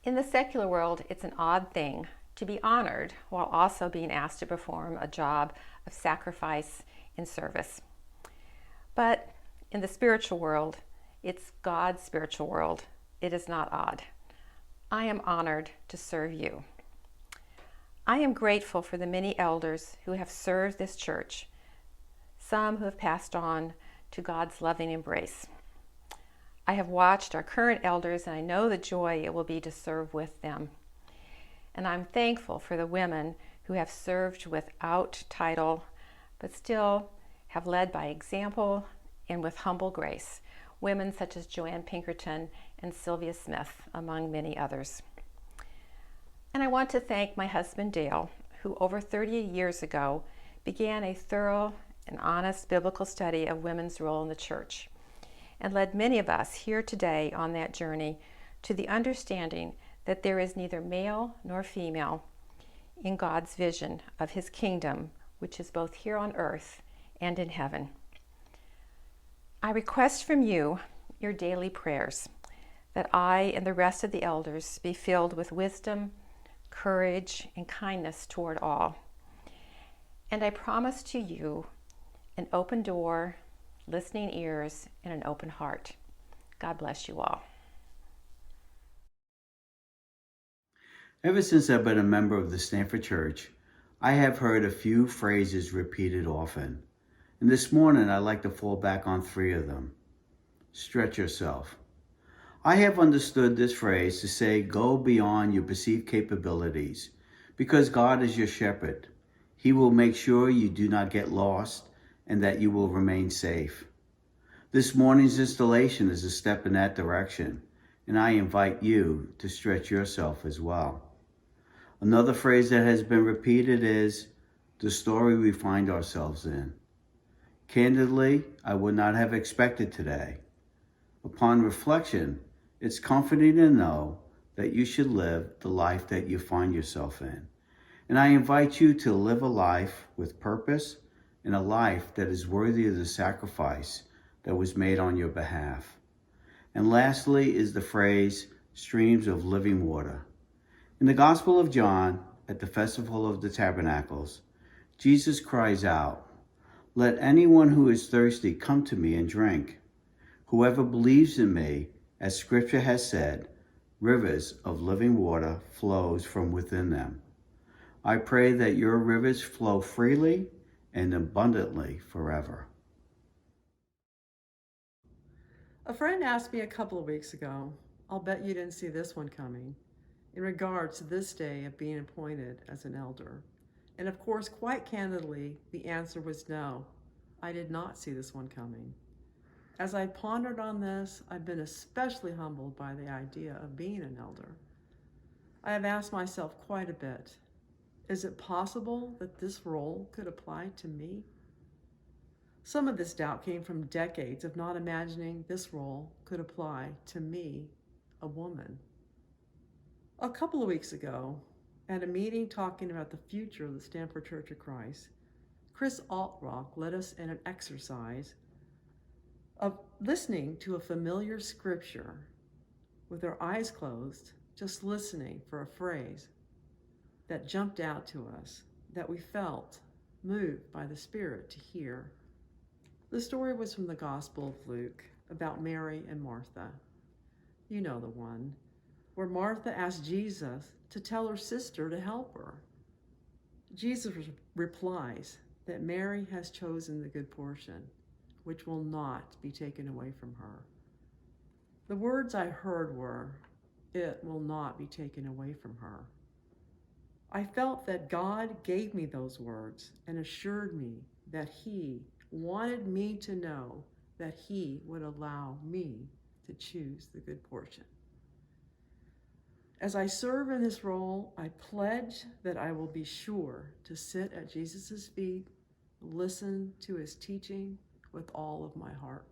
In the secular world, it's an odd thing to be honored while also being asked to perform a job of sacrifice and service. But in the spiritual world, it's God's spiritual world. It is not odd. I am honored to serve you. I am grateful for the many elders who have served this church, some who have passed on to God's loving embrace. I have watched our current elders, and I know the joy it will be to serve with them. And I'm thankful for the women who have served without title, but still have led by example and with humble grace. Women such as Joanne Pinkerton and Sylvia Smith, among many others. And I want to thank my husband Dale, who over 30 years ago began a thorough and honest biblical study of women's role in the church, and led many of us here today on that journey to the understanding that there is neither male nor female in God's vision of his kingdom, which is both here on earth and in heaven. I request from you your daily prayers, that I and the rest of the elders be filled with wisdom, courage, and kindness toward all. And I promise to you an open door, listening ears, and an open heart. God bless you all. Ever since I've been a member of the Stanford Church, I have heard a few phrases repeated often. And this morning, I'd like to fall back on 3 of them. Stretch yourself. I have understood this phrase to say go beyond your perceived capabilities, because God is your shepherd. He will make sure you do not get lost and that you will remain safe. This morning's installation is a step in that direction, and I invite you to stretch yourself as well. Another phrase that has been repeated is the story we find ourselves in. Candidly, I would not have expected today. Upon reflection, it's comforting to know that you should live the life that you find yourself in. And I invite you to live a life with purpose and a life that is worthy of the sacrifice that was made on your behalf. And lastly is the phrase, streams of living water. In the Gospel of John, at the Festival of the Tabernacles, Jesus cries out, "Let anyone who is thirsty come to me and drink. Whoever believes in me, as Scripture has said, rivers of living water flows from within them." I pray that your rivers flow freely and abundantly forever. A friend asked me a couple of weeks ago, I'll bet you didn't see this one coming, in regards to this day of being appointed as an elder. And of course, quite candidly, the answer was no, I did not see this one coming. As I pondered on this, I've been especially humbled by the idea of being an elder. I have asked myself quite a bit, is it possible that this role could apply to me? Some of this doubt came from decades of not imagining this role could apply to me, a woman. A couple of weeks ago, at a meeting talking about the future of the Stanford Church of Christ, Chris Altrock led us in an exercise of listening to a familiar scripture with our eyes closed, just listening for a phrase that jumped out to us, that we felt moved by the Spirit to hear. The story was from the Gospel of Luke about Mary and Martha. You know the one, where Martha asked Jesus to tell her sister to help her. Jesus replies that Mary has chosen the good portion, which will not be taken away from her. The words I heard were, "It will not be taken away from her." I felt that God gave me those words and assured me that He wanted me to know that He would allow me to choose the good portion. As I serve in this role, I pledge that I will be sure to sit at Jesus' feet, listen to His teaching with all of my heart.